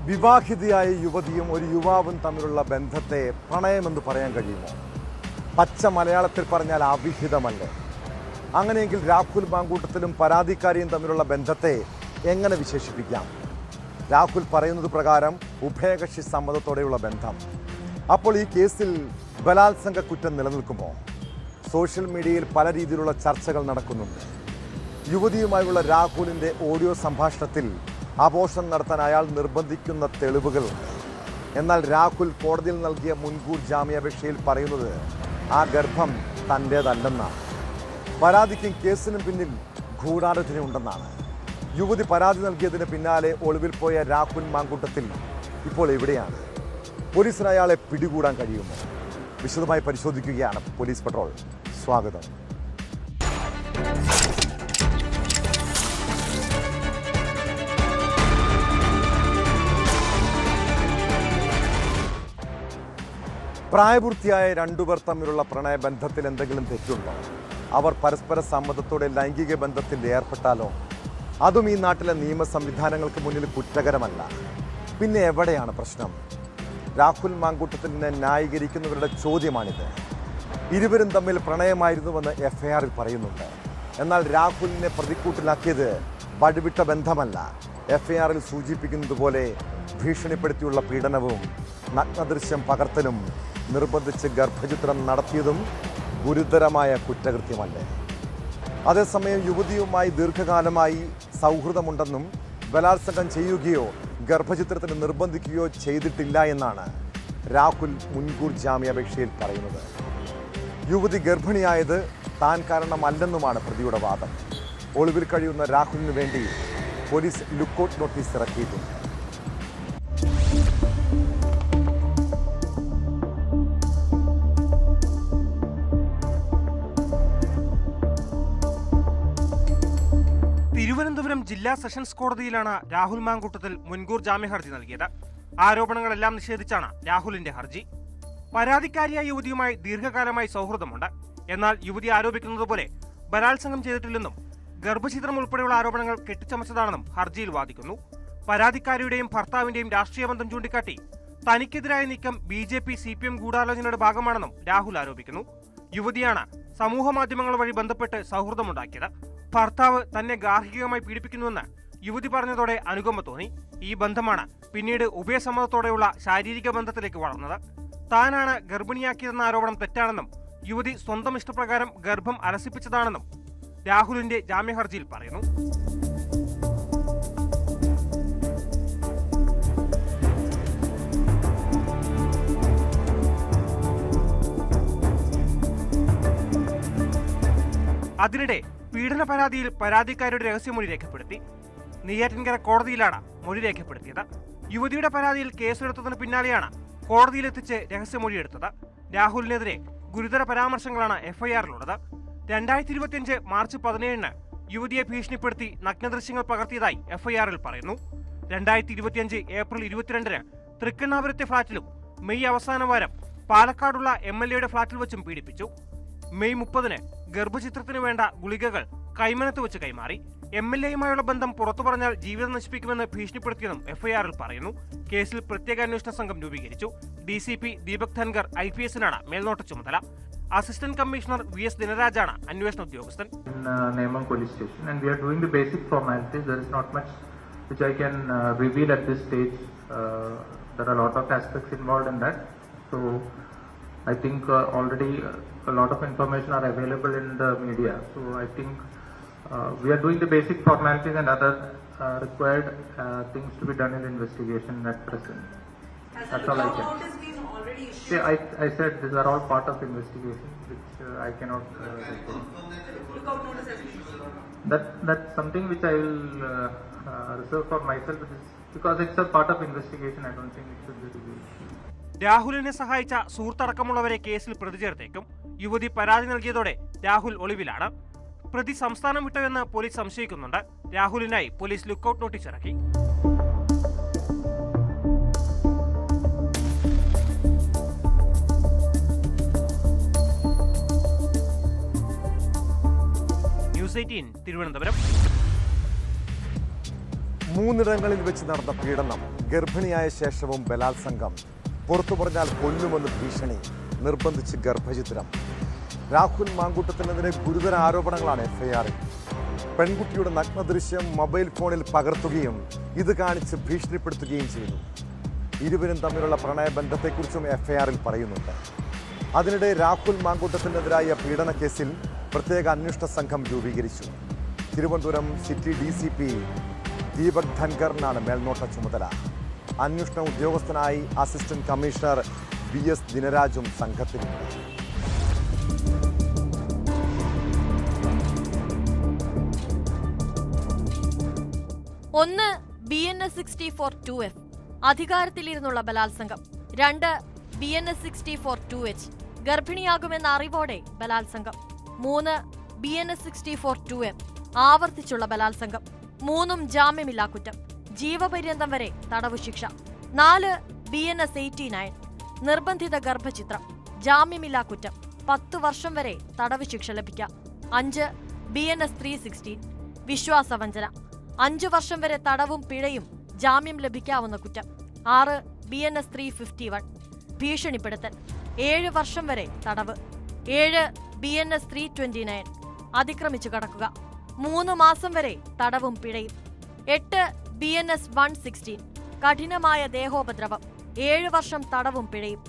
വിവാഹിതയായ യുവതിയും ഒരു യുവാവും തമ്മിലുള്ള ബന്ധത്തെ പ്രണയമെന്ന് പറയാൻ കഴിയുമോ? പച്ച മലയാളത്തിൽ പറഞ്ഞാൽ അവിഹിതമല്ലേ? അങ്ങനെയെങ്കിൽ രാഹുൽ മാങ്കൂട്ടത്തിലും പരാതിക്കാരിയും തമ്മിലുള്ള ബന്ധത്തെ എങ്ങനെ വിശേഷിപ്പിക്കാം? രാഹുൽ പറയുന്നത് പ്രകാരം ഉഭയകക്ഷി സമ്മതത്തോടെയുള്ള ബന്ധം. അപ്പോൾ ഈ കേസിൽ ബലാത്സംഗ കുറ്റം നിലനിൽക്കുമോ? സോഷ്യൽ മീഡിയയിൽ പല രീതിയിലുള്ള ചർച്ചകൾ നടക്കുന്നുണ്ട്. യുവതിയുമായുള്ള രാഹുലിൻ്റെ ഓഡിയോ സംഭാഷണത്തിൽ ആഘോഷം നടത്താൻ അയാൾ നിർബന്ധിക്കുന്ന തെളിവുകളുണ്ട്. എന്നാൽ രാഹുൽ കോടതിയിൽ നൽകിയ മുൻകൂർ ജാമ്യാപേക്ഷയിൽ പറയുന്നത് ആ ഗർഭം തൻ്റേതല്ലെന്നാണ്. പരാതിക്കും കേസിനും പിന്നിൽ ഗൂഢാലോചനയുണ്ടെന്നാണ്. യുവതി പരാതി നൽകിയതിന് പിന്നാലെ ഒളിവിൽ പോയ രാഹുൽ മാങ്കൂട്ടത്തിൽ ഇപ്പോൾ എവിടെയാണ്? പോലീസിന് അയാളെ പിടികൂടാൻ കഴിയുമോ? വിശദമായി പരിശോധിക്കുകയാണ് പോലീസ് പട്രോൾ. സ്വാഗതം. പ്രായപൂർത്തിയായ രണ്ടുപേർ തമ്മിലുള്ള പ്രണയബന്ധത്തിൽ എന്തെങ്കിലും തെറ്റുണ്ടോ? അവർ പരസ്പര സമ്മതത്തോടെ ലൈംഗിക ബന്ധത്തിൽ ഏർപ്പെട്ടാലോ? അതും ഈ നാട്ടിലെ നിയമ സംവിധാനങ്ങൾക്ക് മുന്നിൽ കുറ്റകരമല്ല. പിന്നെ എവിടെയാണ് പ്രശ്നം? രാഹുൽ മാങ്കൂട്ടത്തിനെ ന്യായീകരിക്കുന്നവരുടെ ചോദ്യമാണിത്. ഇരുവരും തമ്മിൽ പ്രണയമായിരുന്നുവെന്ന് എഫ്ഐആറിൽ പറയുന്നുണ്ട്. എന്നാൽ രാഹുലിനെ പ്രതിക്കൂട്ടിലാക്കിയത് വഴിവിട്ട ബന്ധമല്ല. എഫ്ഐആറിൽ സൂചിപ്പിക്കുന്നത് പോലെ ഭീഷണിപ്പെടുത്തിയുള്ള പീഡനവും നഗ്നദൃശ്യം പകർത്തലും നിർബന്ധിച്ച് ഗർഭചിത്രം നടത്തിയതും ഗുരുതരമായ കുറ്റകൃത്യമല്ലേ? അതേസമയം യുവതിയുമായി ദീർഘകാലമായി സൗഹൃദമുണ്ടെന്നും ബലാത്സംഗം ചെയ്യുകയോ ഗർഭചിത്രത്തിന് നിർബന്ധിക്കുകയോ ചെയ്തിട്ടില്ല എന്നാണ് രാഹുൽ മുൻകൂർ ജാമ്യാപേക്ഷയിൽ പറയുന്നത്. യുവതി ഗർഭിണിയായത് താൻ കാരണമല്ലെന്നുമാണ് പ്രതിയുടെ വാദം. ഒളിവിൽ കഴിയുന്ന രാഹുലിന് വേണ്ടി പോലീസ് ലുക്കൌട്ട് നോട്ടീസ് ഇറക്കിയിട്ടുണ്ട്. തിരുവനന്തപുരം ജില്ലാ സെഷൻസ് കോടതിയിലാണ് രാഹുൽ മാങ്കൂട്ടത്തിൽ മുൻകൂർ ജാമ്യ ഹർജി നൽകിയത്. ആരോപണങ്ങളെല്ലാം നിഷേധിച്ചാണ് രാഹുലിന്റെ ഹർജി. പരാതിക്കാരിയായ യുവതിയുമായി ദീർഘകാലമായി സൗഹൃദമുണ്ട്. എന്നാൽ യുവതി ആരോപിക്കുന്നത് പോലെ ബലാത്സംഗം ചെയ്തിട്ടില്ലെന്നും ഗർഭചിത്രം ഉൾപ്പെടെയുള്ള ആരോപണങ്ങൾ കെട്ടിച്ചമച്ചതാണെന്നും ഹർജിയിൽ വാദിക്കുന്നു. പരാതിക്കാരിയുടെയും ഭർത്താവിന്റെയും രാഷ്ട്രീയ ബന്ധം ചൂണ്ടിക്കാട്ടി തനിക്കെതിരായ നീക്കം BJP CPM ഗൂഢാലോചനയുടെ ഭാഗമാണെന്നും രാഹുൽ ആരോപിക്കുന്നു. യുവതിയാണ് സമൂഹ മാധ്യമങ്ങൾ വഴി ബന്ധപ്പെട്ട് സൗഹൃദമുണ്ടാക്കിയത്. ഭർത്താവ് തന്നെ ഗാർഹികമായി പീഡിപ്പിക്കുന്നുവെന്ന് യുവതി പറഞ്ഞതോടെ അനുകമ്പ തോന്നി. ഈ ബന്ധമാണ് പിന്നീട് ഉഭയസമ്മതത്തോടെയുള്ള ശാരീരിക ബന്ധത്തിലേക്ക് വളർന്നത്. താനാണ് ഗർഭിണിയാക്കിയതെന്ന ആരോപണം തെറ്റാണെന്നും യുവതി സ്വന്തം ഇഷ്ടപ്രകാരം ഗർഭം അലസിപ്പിച്ചതാണെന്നും രാഹുലിന്റെ ജാമ്യഹർജിയിൽ പറയുന്നു. അതിനിടെ പീഡന പരാതിയിൽ പരാതിക്കാരുടെ രഹസ്യമൊഴി രേഖപ്പെടുത്തി. നെയ്യാറ്റിൻകര കോടതിയിലാണ് മൊഴി രേഖപ്പെടുത്തിയത്. യുവതിയുടെ പരാതിയിൽ കേസെടുത്തതിന് പിന്നാലെയാണ് കോടതിയിലെത്തിച്ച് രഹസ്യമൊഴിയെടുത്തത്. രാഹുലിനെതിരെ ഗുരുതര പരാമർശങ്ങളാണ് എഫ്ഐആറിലുള്ളത്. 2025 മാർച്ച് 17 യുവതിയെ ഭീഷണിപ്പെടുത്തി നഗ്നദൃശ്യങ്ങൾ പകർത്തിയതായി എഫ്ഐആറിൽ പറയുന്നു. 2025 ഏപ്രിൽ 22 തൃക്കണ്ണാപുരത്തെ ഫ്ളാറ്റിലും മെയ് അവസാന വാരം പാലക്കാടുള്ള MLAയുടെ ഫ്ളാറ്റിൽ വെച്ചും പീഡിപ്പിച്ചു. മെയ് 30 ഗർഭചിത്രത്തിന് വേണ്ട ഗുളികകൾ കൈമനത്ത് വെച്ച് കൈമാറി. MLAയുമായുള്ള ബന്ധം പുറത്തു പറഞ്ഞാൽ ജീവിതം നശിപ്പിക്കുമെന്ന് ഭീഷണിപ്പെടുത്തിയെന്നും എഫ്ഐആറിൽ പറയുന്നു. കേസിൽ പ്രത്യേക അന്വേഷണ സംഘം രൂപീകരിച്ചു. DCP ദീപക് ധൻകർ IPSനാണ് മേൽനോട്ട ചുമതല. അസിസ്റ്റന്റ് കമ്മീഷണർ VS ദിനരാജാണ് അന്വേഷണ ഉദ്യോഗസ്ഥൻ. Neyman police station and we are doing the basic formalities. There is not much which I can reveal at this stage. There are a lot of aspects involved in that. So I think already a lot of information are available in the media. So I think we are doing the basic formalities and other required things to be done in the investigation at present. That's all I can. See, I said these are all part of investigation, which I cannot report. That's something which I will reserve for myself, because it's a part of investigation. I don't think it should be revealed. രാഹുലിനെ സഹായിച്ച സുഹൃത്തടക്കമുള്ളവരെ കേസിൽ പ്രതി ചേർത്തേക്കും. യുവതി പരാതി നൽകിയതോടെ രാഹുൽ ഒളിവിലാണ്. പ്രതി സംസ്ഥാനം വിട്ടുവെന്ന് police സംശയിക്കുന്നുണ്ട്. രാഹുലിനായി police lookout notice ഇറക്കി. News 18 Thiruvananthapuram. 3 ഇടങ്ങളിൽ വെച്ച് നടന്ന പീഡനം ഗർഭിണിയായ ശേഷവും ബലാത്സംഗം, പുറത്തു പറഞ്ഞാൽ കൊല്ലുമെന്ന് ഭീഷണി, നിർബന്ധിച്ച് ഗർഭചിത്രം. രാഹുൽ മാങ്കൂട്ടത്തിനെതിരെ ഗുരുതര ആരോപണങ്ങളാണ് എഫ്ഐആറിൽ. പെൺകുട്ടിയുടെ നഗ്നദൃശ്യം മൊബൈൽ ഫോണിൽ പകർത്തുകയും ഇത് കാണിച്ച് ഭീഷണിപ്പെടുത്തുകയും ചെയ്തു. ഇരുവരും തമ്മിലുള്ള പ്രണയബന്ധത്തെക്കുറിച്ചും എഫ്ഐആറിൽ പറയുന്നുണ്ട്. അതിനിടെ രാഹുൽ മാങ്കൂട്ടത്തിനെതിരായ പീഡന കേസിൽ പ്രത്യേക അന്വേഷണ സംഘം രൂപീകരിച്ചു. തിരുവനന്തപുരം സിറ്റി DCP ദീപക് ധൻഖറിനാണ് മേൽനോട്ട ചുമതല. അന്വേഷണ ഉദ്യോഗസ്ഥനായി അസിസ്റ്റന്റ് കമ്മീഷണർ BS ദിനരാജും സംഘത്തിലുണ്ട്. ഒന്ന് BNS 64-2F അധികാരത്തിലിരുന്നുള്ള ബലാത്സംഗം. 2 BNS 64-2H ഗർഭിണിയാകുമെന്ന അറിവോടെ ബലാത്സംഗം. 3 BNS 64-2M ആവർത്തിച്ചുള്ള ബലാത്സംഗം. 3 ജാമ്യമില്ലാ കുറ്റം, ജീവപര്യന്തം വരെ തടവു ശിക്ഷ. 4 BNS 89 നിർബന്ധിത ഗർഭചിത്രം, ജാമ്യമില്ലാ കുറ്റം, 10 വർഷം വരെ തടവു ശിക്ഷ ലഭിക്കാം. 5 BNS 316 വിശ്വാസവഞ്ചന, 5 വർഷം വരെ തടവും പിഴയും, ജാമ്യം ലഭിക്കാവുന്ന കുറ്റം. 6 BNS 351 ഭീഷണിപ്പെടുത്തൽ, 7 വർഷം വരെ തടവ്. 7 BNS 329 അതിക്രമിച്ചു കടക്കുക, 3 മാസം വരെ തടവും പിഴയും. 8 BNS 116 കഠിനമായ ദേഹോപദ്രവം, 7 വർഷം തടവും പിഴയും.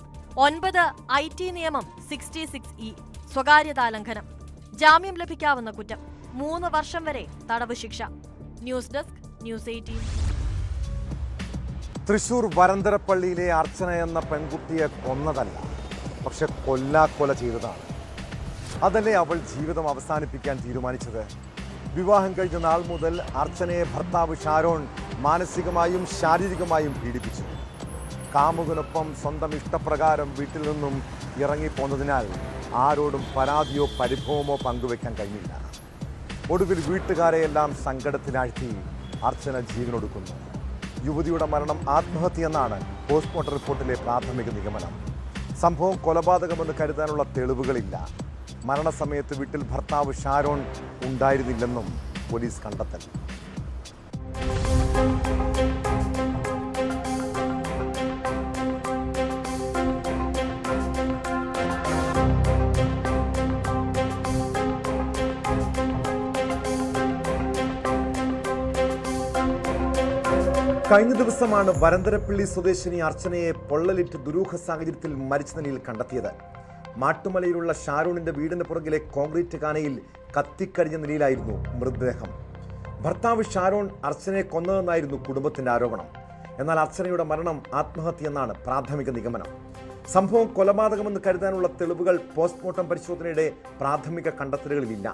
9 IT നിയമം 66E സ്വകാര്യതാലംഘനം, ജാമ്യം ലഭിക്കാവുന്ന കുറ്റം, 3 വർഷം വരെ തടവ് ശിക്ഷ. News desk, news 18. തൃശൂർ വരന്തരപ്പള്ളിയിലെ അർച്ചന എന്ന പെൺകുട്ടിയെ കൊന്നതല്ല, പക്ഷെ കൊല്ലാക്കൊല ചെയ്തതാണ്. അതല്ലേ അവൾ ജീവിതം അവസാനിപ്പിക്കാൻ തീരുമാനിച്ചത്? വിവാഹം കഴിഞ്ഞ നാൾ മുതൽ അർച്ചനയെ ഭർത്താവ് ഷാരോൺ മാനസികമായും ശാരീരികമായും പീഡിപ്പിച്ചു. കാമുകനൊപ്പം സ്വന്തം ഇഷ്ടപ്രകാരം വീട്ടിൽ നിന്നും ഇറങ്ങിപ്പോന്നതിനാൽ ആരോടും പരാതിയോ പരിഭവമോ പങ്കുവെക്കാൻ കഴിഞ്ഞില്ല. ഒടുവിൽ വീട്ടുകാരെയെല്ലാം സങ്കടത്തിലാഴ്ത്തി അർച്ചന ജീവനൊടുക്കുന്നു. യുവതിയുടെ മരണം ആത്മഹത്യയെന്നാണ് പോസ്റ്റ്മോർട്ടം റിപ്പോർട്ടിലെ പ്രാഥമിക നിഗമനം. സംഭവം കൊലപാതകമെന്ന് കരുതാനുള്ള തെളിവുകളില്ല. മരണസമയത്ത് വീട്ടിൽ ഭർത്താവ് ഷാരോൺ ഉണ്ടായിരുന്നില്ലെന്നും പോലീസ് കണ്ടെത്തൽ. കഴിഞ്ഞ ദിവസമാണ് വരന്തരപ്പള്ളി സ്വദേശിനി അർച്ചനയെ പൊള്ളലിറ്റ് ദുരൂഹ സാഹചര്യത്തിൽ മരിച്ച നിലയിൽ കണ്ടെത്തിയത്. മാട്ടുമലയിലുള്ള ഷാരോണിന്റെ വീടിന് പുറകിലെ കോൺക്രീറ്റ് കാനയിൽ കത്തിക്കരിഞ്ഞ നിലയിലായിരുന്നു മൃതദേഹം. ഭർത്താവ് ഷാരോൺ അർച്ചനയെ കൊന്നതെന്നായിരുന്നു കുടുംബത്തിന്റെ ആരോപണം. എന്നാൽ അർച്ചനയുടെ മരണം ആത്മഹത്യയെന്നാണ് പ്രാഥമിക നിഗമനം. സംഭവം കൊലപാതകമെന്ന് കരുതാനുള്ള തെളിവുകൾ പോസ്റ്റ്മോർട്ടം പരിശോധനയുടെ പ്രാഥമിക കണ്ടെത്തലുകളിലില്ല.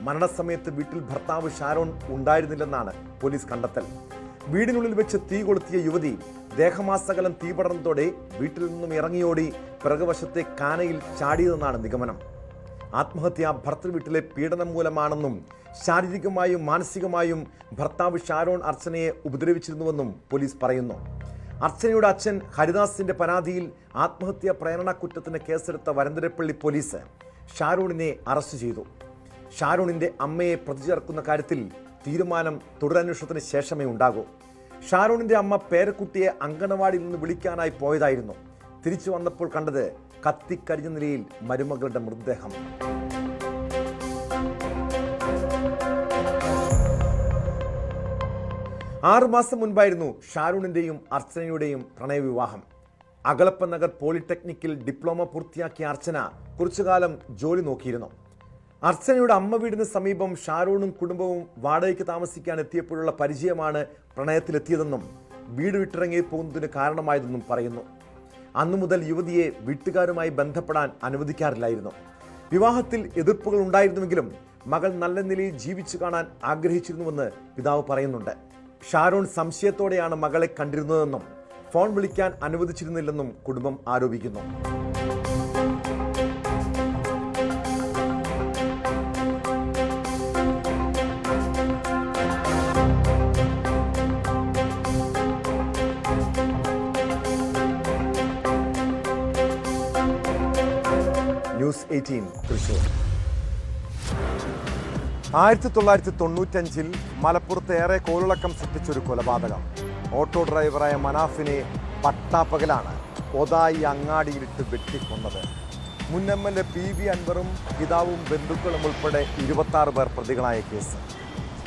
മരണസമയത്ത് വീട്ടിൽ ഭർത്താവ് ഷാരോൺ ഉണ്ടായിരുന്നില്ലെന്നാണ് പോലീസ് കണ്ടെത്തൽ. വീടിനുള്ളിൽ വെച്ച് തീ കൊളുത്തിയ യുവതി ദേഹമാസകലം തീ പടർന്നതോടെ വീട്ടിൽ നിന്നും ഇറങ്ങിയോടി പിറകുവശത്തെ കാനയിൽ ചാടിയതെന്നാണ് നിഗമനം. ആത്മഹത്യ ഭർത്തൃ വീട്ടിലെ പീഡനം മൂലമാണെന്നും ശാരീരികമായും മാനസികമായും ഭർത്താവ് ഷാരോൺ അർച്ചനയെ ഉപദ്രവിച്ചിരുന്നുവെന്നും പോലീസ് പറയുന്നു. അർച്ചനയുടെ അച്ഛൻ ഹരിദാസിന്റെ പരാതിയിൽ ആത്മഹത്യാ പ്രേരണ കുറ്റത്തിന് കേസെടുത്ത വരന്തരപ്പള്ളി പോലീസ് ഷാരോണിനെ അറസ്റ്റ് ചെയ്തു. ഷാരോണിന്റെ അമ്മയെ പ്രതി ചേർക്കുന്ന കാര്യത്തിൽ തീരുമാനം തുടരന്വേഷണത്തിന് ശേഷമേ ഉണ്ടാകൂ. ഷാരോണിന്റെ അമ്മ പേരക്കുട്ടിയെ അങ്കണവാടിയിൽ നിന്ന് വിളിക്കാനായി പോയതായിരുന്നു. തിരിച്ചു വന്നപ്പോൾ കണ്ടത് കത്തിക്കരിഞ്ഞ നിലയിൽ മരുമകളുടെ മൃതദേഹം. ആറുമാസം മുൻപായിരുന്നു ഷാരോണിന്റെയും അർച്ചനയുടെയും പ്രണയവിവാഹം. അകളപ്പ നഗർ പോളിടെക്നിക്കിൽ ഡിപ്ലോമ പൂർത്തിയാക്കിയ അർച്ചന കുറച്ചുകാലം ജോലി നോക്കിയിരുന്നു. അർച്ചനയുടെ അമ്മ വീടിന് സമീപം ഷാരോണും കുടുംബവും വാടകയ്ക്ക് താമസിക്കാൻ എത്തിയപ്പോഴുള്ള പരിചയമാണ് പ്രണയത്തിലെത്തിയതെന്നും വീട് വിട്ടിറങ്ങി പോകുന്നതിന് കാരണമായതെന്നും പറയുന്നു. അന്നു മുതൽ യുവതിയെ വീട്ടുകാരുമായി ബന്ധപ്പെടാൻ അനുവദിക്കാറില്ലായിരുന്നു. വിവാഹത്തിൽ എതിർപ്പുകൾ ഉണ്ടായിരുന്നുവെങ്കിലും മകൾ നല്ല നിലയിൽ ജീവിച്ചു കാണാൻ ആഗ്രഹിച്ചിരുന്നുവെന്ന് പിതാവ് പറയുന്നുണ്ട്. ഷാരോൺ സംശയത്തോടെയാണ് മകളെ കണ്ടിരുന്നതെന്നും ഫോൺ വിളിക്കാൻ അനുവദിച്ചിരുന്നില്ലെന്നും കുടുംബം ആരോപിക്കുന്നു. ന്യൂസ് 18 തൃശൂർ. 1995 മലപ്പുറത്ത് ഏറെ കോളിളക്കം സൃഷ്ടിച്ചൊരു കൊലപാതകം. ഓട്ടോ ഡ്രൈവറായ മനാഫിനെ പട്ടാപ്പകലാണ് ഒതായി അങ്ങാടിയിലിട്ട് വെട്ടിക്കൊന്നത്. മുൻ MLA PV അൻവറും പിതാവും ബന്ധുക്കളും ഉൾപ്പെടെ 26 പേർ പ്രതികളായ കേസ്.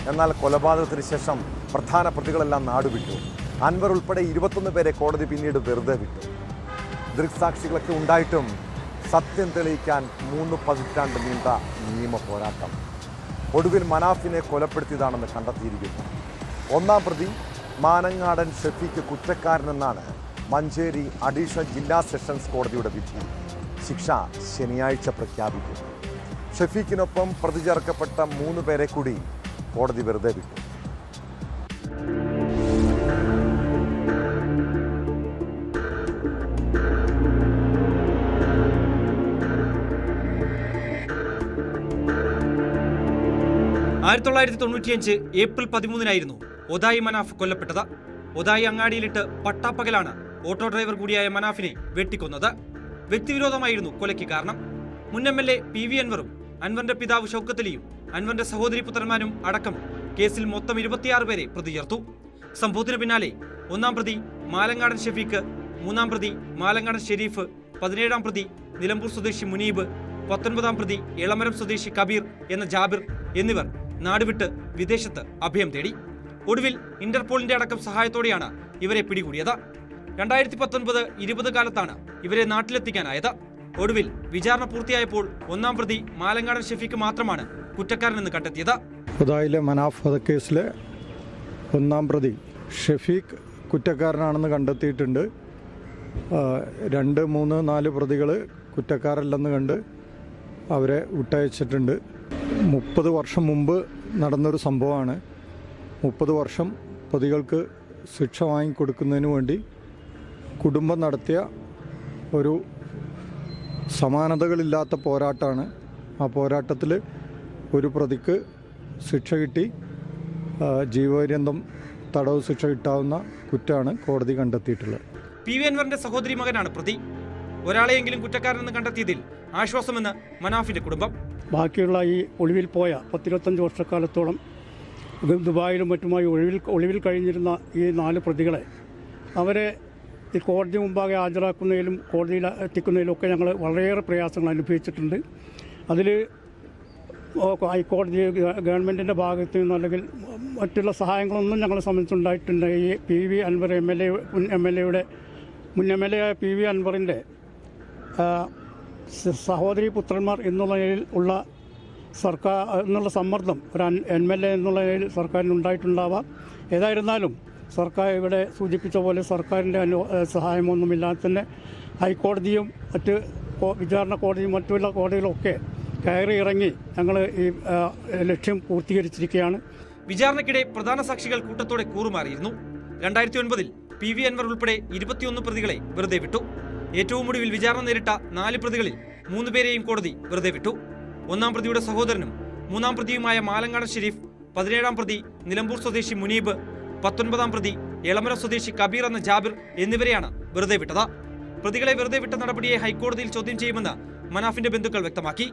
എന്നാൽ കൊലപാതകത്തിന് ശേഷം പ്രധാന പ്രതികളെല്ലാം നാടുവിട്ടു. അൻവർ ഉൾപ്പെടെ 21 പേരെ കോടതി പിന്നീട് വെറുതെ വിട്ടു. ദൃക്സാക്ഷികളൊക്കെ ഉണ്ടായിട്ടും സത്യം തെളിയിക്കാൻ 3 പതിറ്റാണ്ട് നീണ്ട നിയമ പോരാട്ടം. ഒടുവിൽ മനാഫിനെ കൊലപ്പെടുത്തിയതാണെന്ന് കണ്ടെത്തിയിരിക്കുന്നു. ഒന്നാം പ്രതി മാനങ്ങാടൻ ഷെഫീക്ക് കുറ്റക്കാരനെന്നാണ് മഞ്ചേരി അഡീഷണൽ ജില്ലാ സെഷൻസ് കോടതിയുടെ വിധി. ശിക്ഷ ശനിയാഴ്ച പ്രഖ്യാപിക്കും. ഷെഫീക്കിനൊപ്പം പ്രതി ചേർക്കപ്പെട്ട 3 പേരെ കൂടി കോടതി വെറുതെ വിട്ടു. ഏപ്രിൽ 13 ഒതായി മനാഫ് കൊല്ലപ്പെട്ടത്. ഒതായി അങ്ങാടിയിലിട്ട് പട്ടാപ്പകലാണ് ഓട്ടോ ഡ്രൈവർ കൂടിയായ മനാഫിനെ വെട്ടിക്കൊന്നത്. വ്യക്തിവിരോധമായിരുന്നു കൊലയ്ക്ക് കാരണം. മുൻ MLA PV അൻവറും അൻവറിന്റെ പിതാവ് ഷൗക്കത്ത് അലിയും അൻവറിന്റെ സഹോദരി പുത്രന്മാരും അടക്കം കേസിൽ മൊത്തം 26 പേരെ പ്രതി ചേർത്തു. സംഭവത്തിന് പിന്നാലെ ഒന്നാം പ്രതി മാലങ്ങാടൻ ഷെഫീക്ക്, മൂന്നാം പ്രതി മാലങ്ങാടൻ ഷെരീഫ്, 17-ാം പ്രതി നിലമ്പൂർ സ്വദേശി മുനീബ്, 19-ാം പ്രതി എളമരം സ്വദേശി കബീർ എന്ന ജാബിർ എന്നിവർ നാടുവിട്ട് വിദേശത്ത് അഭയം തേടി. ഒടുവിൽ ഇന്റർപോളിന്റെ അടക്കം സഹായത്തോടെയാണ് ഇവരെ പിടികൂടിയത്. 2019-20 കാലത്താണ് ഇവരെ നാട്ടിലെത്തിക്കാനായത്. ഒടുവിൽ വിചാരണ പൂർത്തിയായപ്പോൾ ഒന്നാം പ്രതി മാലങ്ങാടൻ ഷെഫീക്ക് മാത്രമാണ് കുറ്റക്കാരനെന്ന് കണ്ടെത്തിയത്. ഒതായിലെ മനാഫ് വധക്കേസിലെ ഒന്നാം പ്രതി ഷെഫീഖ് കുറ്റക്കാരനാണെന്ന് കണ്ടെത്തിയിട്ടുണ്ട്. 2, 3, 4 പ്രതികൾ കുറ്റക്കാരല്ലെന്ന് കണ്ട് അവരെ വിട്ടയച്ചിട്ടുണ്ട്. 30 വർഷം മുമ്പ് നടന്നൊരു സംഭവമാണ്. 30 വർഷം പ്രതികൾക്ക് ശിക്ഷ വാങ്ങിക്കൊടുക്കുന്നതിന് വേണ്ടി കുടുംബം നടത്തിയ ഒരു സമാനതകളില്ലാത്ത പോരാട്ടമാണ്. ആ പോരാട്ടത്തിൽ ഒരു പ്രതിക്ക് ശിക്ഷ കിട്ടി. ജീവപര്യന്തം തടവ് ശിക്ഷ കിട്ടാവുന്ന കുറ്റമാണ് കോടതി കണ്ടെത്തിയിട്ടുള്ളത്. PV അൻവറിന്റെ സഹോദരി മകനാണ് പ്രതി. ഒരാളെയെങ്കിലും കുറ്റക്കാരനെന്ന് കണ്ടെത്തിയതിൽ ആശ്വാസമെന്ന് മനാഫിന്റെ കുടുംബം. ബാക്കിയുള്ള ഈ ഒളിവിൽ പോയ 10-25 വർഷക്കാലത്തോളം ദുബായിലും മറ്റുമായി ഒളിവിൽ കഴിഞ്ഞിരുന്ന ഈ 4 പ്രതികളെ അവരെ ഈ കോടതി മുമ്പാകെ ഹാജരാക്കുന്നതിലും കോടതിയിൽ എത്തിക്കുന്നതിലൊക്കെ ഞങ്ങൾ വളരെയേറെ പ്രയാസങ്ങൾ അനുഭവിച്ചിട്ടുണ്ട്. അതിൽ ഹൈക്കോടതി ഗവൺമെൻറ്റിൻ്റെ ഭാഗത്ത് നിന്ന് അല്ലെങ്കിൽ മറ്റുള്ള സഹായങ്ങളൊന്നും ഞങ്ങളെ സംബന്ധിച്ചുണ്ടായിട്ടുണ്ട്. ഈ PV അൻവർ മുൻ MLA ആയ PV അൻവറിൻ്റെ സഹോദരി പുത്രന്മാർ എന്നുള്ള നിലയിൽ ഉള്ള സർക്കാർ എന്നുള്ള സമ്മർദ്ദം ഒരു MLA എന്നുള്ള നിലയിൽ സർക്കാരിനുണ്ടായിട്ടുണ്ടാവാം. ഏതായിരുന്നാലും സർക്കാർ ഇവിടെ സൂചിപ്പിച്ച പോലെ സർക്കാരിൻ്റെ സഹായമൊന്നുമില്ലാതെ തന്നെ ഹൈക്കോടതിയും മറ്റ് വിചാരണ കോടതിയും മറ്റുള്ള കോടതികളൊക്കെ കയറി ഇറങ്ങി ഞങ്ങൾ ഈ ലക്ഷ്യം പൂർത്തീകരിച്ചിരിക്കുകയാണ്. വിചാരണയ്ക്കിടെ പ്രധാന സാക്ഷികൾ കൂട്ടത്തോടെ കൂറുമാറിയിരുന്നു. 2009-ൽ PV അൻവർ ഉൾപ്പെടെ 21 പ്രതികളെ വെറുതെ വിട്ടു. ഏറ്റവും ഒടുവിൽ വിചാരണ നേരിട്ട 4 പ്രതികളിൽ 3 പേരെയും കോടതി വെറുതെ വിട്ടു. ഒന്നാം പ്രതിയുടെ സഹോദരനും മൂന്നാം പ്രതിയുമായ മാലങ്ങാടൻ ഷെരീഫ്, 17-ാം പ്രതി നിലമ്പൂർ സ്വദേശി മുനീബ്, 19-ാം പ്രതി എളമരം സ്വദേശി കബീർ എന്ന ജാബിർ എന്നിവരെയാണ് വെറുതെ വിട്ടത്. പ്രതികളെ വെറുതെ വിട്ട നടപടിയെ ഹൈക്കോടതിയിൽ ചോദ്യം ചെയ്യുമെന്ന് മനാഫിന്റെ ബന്ധുക്കൾ വ്യക്തമാക്കി.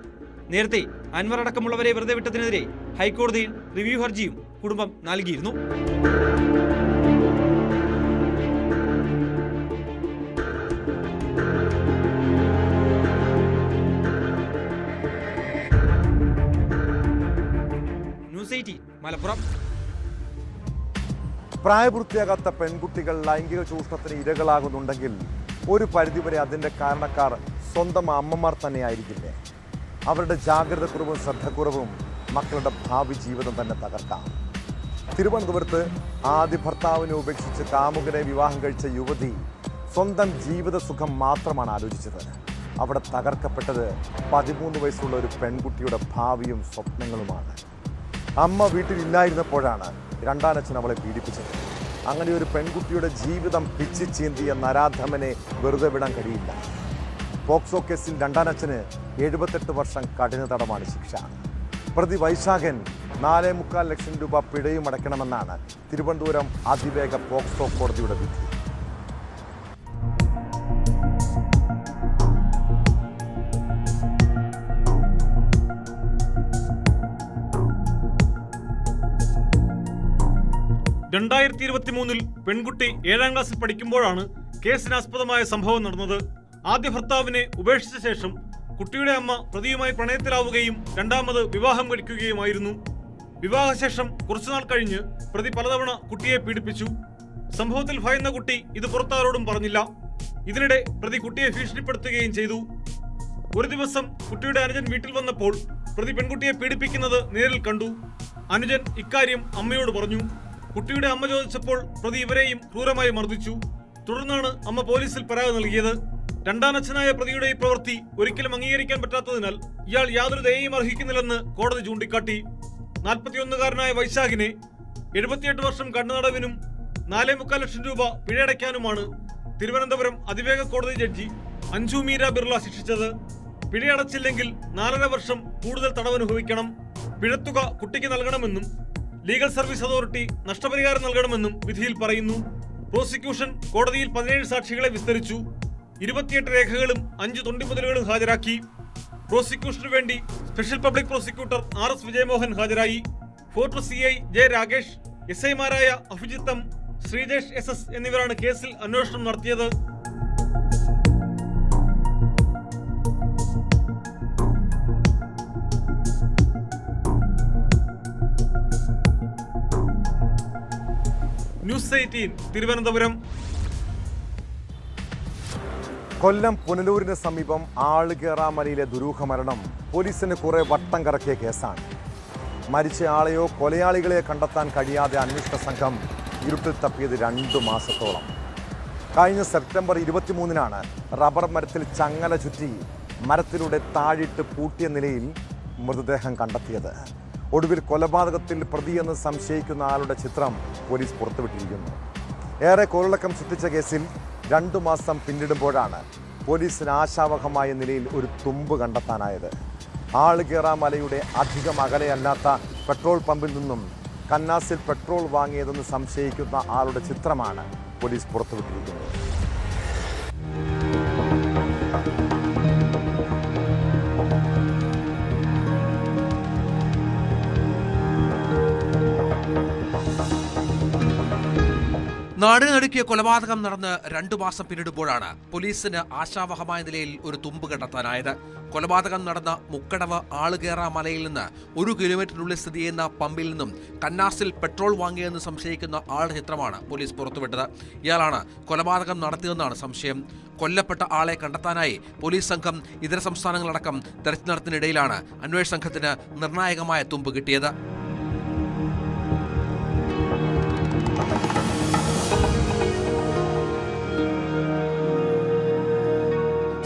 നേരത്തെ അൻവർ അടക്കമുള്ളവരെ വെറുതെ വിട്ടതിനെതിരെ ഹൈക്കോടതിയിൽ റിവ്യൂ ഹർജിയും കുടുംബം നൽകിയിരുന്നു. ന്യൂസ് 18 മലപ്പുറം. പ്രായപൂർത്തിയാകാത്ത പെൺകുട്ടികൾ ലൈംഗിക ചൂഷണത്തിന് ഇരകളാകുന്നുണ്ടെങ്കിൽ ഒരു പരിധിവരെ അതിൻ്റെ കാരണക്കാർ സ്വന്തം അമ്മമാർ തന്നെയായിരിക്കില്ലേ? അവരുടെ ജാഗ്രതക്കുറവും ശ്രദ്ധക്കുറവും മക്കളുടെ ഭാവി ജീവിതം തന്നെ തകർക്കാം. തിരുവനന്തപുരത്ത് ആദ്യ ഭർത്താവിനെ ഉപേക്ഷിച്ച് കാമുകനെ വിവാഹം കഴിച്ച യുവതി സ്വന്തം ജീവിത സുഖം മാത്രമാണ് ആലോചിച്ചത്. അവിടെ തകർക്കപ്പെട്ടത് 13 വയസ്സുള്ള ഒരു പെൺകുട്ടിയുടെ ഭാവിയും സ്വപ്നങ്ങളുമാണ്. അമ്മ വീട്ടിലില്ലായിരുന്നപ്പോഴാണ് രണ്ടാനച്ഛൻ അവളെ പീഡിപ്പിച്ചത്. അങ്ങനെ ഒരു പെൺകുട്ടിയുടെ ജീവിതം പിച്ചി ചീന്തിയ നരാധമനെ വെറുതെ വിടാൻ കഴിയില്ല. പോക്സോ കേസിൽ രണ്ടാനച്ഛന് 78 വർഷം കഠിന തടവാണ് ശിക്ഷ. പ്രതി വൈശാഖൻ 4.25 ലക്ഷം രൂപ പിഴയും അടയ്ക്കണമെന്നാണ് തിരുവനന്തപുരം അതിവേഗ പോക്സോ കോടതിയുടെ വിധി. 2023 പെൺകുട്ടി 7ാം ക്ലാസ്സിൽ പഠിക്കുമ്പോഴാണ് കേസിനാസ്പദമായ സംഭവം നടന്നത്. ആദ്യ ഭർത്താവിനെ ഉപേക്ഷിച്ച ശേഷം കുട്ടിയുടെ അമ്മ പ്രതിയുമായി പ്രണയത്തിലാവുകയും രണ്ടാമത് വിവാഹം കഴിക്കുകയുമായിരുന്നു. വിവാഹശേഷം കുറച്ചുനാൾ കഴിഞ്ഞ് പ്രതി പലതവണ കുട്ടിയെ പീഡിപ്പിച്ചു. സംഭവത്തിൽ ഭയന്ന കുട്ടി ഇത് പുറത്താരോടും പറഞ്ഞില്ല. ഇതിനിടെ പ്രതി കുട്ടിയെ ഭീഷണിപ്പെടുത്തുകയും ചെയ്തു. ഒരു ദിവസം കുട്ടിയുടെ അനുജൻ വീട്ടിൽ വന്നപ്പോൾ പ്രതി പെൺകുട്ടിയെ പീഡിപ്പിക്കുന്നത് നേരിൽ കണ്ടു. അനുജൻ ഇക്കാര്യം അമ്മയോട് പറഞ്ഞു. കുട്ടിയുടെ അമ്മ ചോദിച്ചപ്പോൾ പ്രതി ഇവരെയും ക്രൂരമായി മർദ്ദിച്ചു. തുടർന്നാണ് അമ്മ പോലീസിൽ പരാതി നൽകിയത്. രണ്ടാനച്ഛനായ പ്രതിയുടെ ഈ പ്രവൃത്തി ഒരിക്കലും അംഗീകരിക്കാൻ പറ്റാത്തതിനാൽ ഇയാൾ യാതൊരു ദയയും അർഹിക്കുന്നില്ലെന്ന് കോടതി ചൂണ്ടിക്കാട്ടി. 41-കാരനായ വൈശാഖിനെ 78 വർഷം കണ്ണുതടവിനും 4.25 ലക്ഷം രൂപ പിഴയടയ്ക്കാനുമാണ് തിരുവനന്തപുരം അതിവേഗ കോടതി ജഡ്ജി അഞ്ജു മീര ബിർള ശിക്ഷിച്ചത്. പിഴയടച്ചില്ലെങ്കിൽ 4.5 വർഷം കൂടുതൽ തടവനുഭവിക്കണം. പിഴത്തുക കുട്ടിക്ക് നൽകണമെന്നും ലീഗൽ സർവീസ് അതോറിറ്റി നഷ്ടപരിഹാരം നൽകണമെന്നും വിധിയിൽ പറയുന്നു. പ്രോസിക്യൂഷൻ കോടതിയിൽ 17 സാക്ഷികളെ വിസ്തരിച്ചു. 28 രേഖകളും 5 തൊണ്ടിമുതലുകളും ഹാജരാക്കി. പ്രോസിക്യൂഷനു വേണ്ടി special public prosecutor RS Vijayamohan ഹാജരായി. ഫോർട്ട് CI ജെ രാകേഷ്, SI-മാരായ അഭിജിത്ത് M, ശ്രീജേഷ് SS എന്നിവരാണ് കേസിൽ അന്വേഷണം നടത്തിയത്. ന്യൂസ് 18 തിരുവനന്തപുരം. കൊല്ലം പുനലൂരിന് സമീപം ആളുകേറാമലയിലെ ദുരൂഹ മരണം പോലീസിന് കുറെ വട്ടം കറക്കിയ കേസാണ്. മരിച്ച ആളെയോ കൊലയാളികളെയോ കണ്ടെത്താൻ കഴിയാതെ അന്വേഷണ സംഘം ഇരുട്ടിൽ തപ്പിയത് 2 മാസത്തോളം. കഴിഞ്ഞ സെപ്റ്റംബർ 23-നാണ് റബ്ബർ മരത്തിൽ ചങ്ങല ചുറ്റി മരത്തിലൂടെ താഴിട്ട് പൂട്ടിയ നിലയിൽ മൃതദേഹം കണ്ടെത്തിയത്. ഒടുവിൽ കൊലപാതകത്തിൽ പ്രതിയെന്ന് സംശയിക്കുന്ന ആളുടെ ചിത്രം പോലീസ് പുറത്തുവിട്ടിരിക്കുന്നു. ഏറെ കോളിളക്കം സൃഷ്ടിച്ച കേസിൽ 2 മാസം പിന്നിടുമ്പോഴാണ് പോലീസിന് ആശാവഹമായ നിലയിൽ ഒരു തുമ്പ് കണ്ടെത്താനായത്. ആളുകേറാമലയുടെ അധികം അകലെയല്ലാത്ത പെട്രോൾ പമ്പിൽ നിന്നും കന്നാസിൽ പെട്രോൾ വാങ്ങിയതെന്ന് സംശയിക്കുന്ന ആളുടെ ചിത്രമാണ് പോലീസ് പുറത്തുവിട്ടിരിക്കുന്നത്. നാടിന് നടുക്കിയ കൊലപാതകം നടന്ന് 2 മാസം പിന്നിടുമ്പോഴാണ് പോലീസിന് ആശാവഹമായ നിലയിൽ ഒരു തുമ്പ് കണ്ടെത്താനായത്. കൊലപാതകം നടന്ന മുക്കടവ് ആളുകേറാമലയിൽ നിന്ന് 1 കിലോമീറ്ററിനുള്ളിൽ സ്ഥിതി ചെയ്യുന്ന പമ്പിൽ നിന്നും കന്നാസിൽ പെട്രോൾ വാങ്ങിയതെന്ന് സംശയിക്കുന്ന ആളുടെ ചിത്രമാണ് പോലീസ് പുറത്തുവിട്ടത്. ഇയാളാണ് കൊലപാതകം നടത്തിയതെന്നാണ് സംശയം. കൊല്ലപ്പെട്ട ആളെ കണ്ടെത്താനായി പോലീസ് സംഘം ഇതര സംസ്ഥാനങ്ങളടക്കം തെരച്ചിൽ നടത്തുന്നതിനിടയിലാണ് അന്വേഷണ സംഘത്തിന് നിർണായകമായ തുമ്പ് കിട്ടിയത്.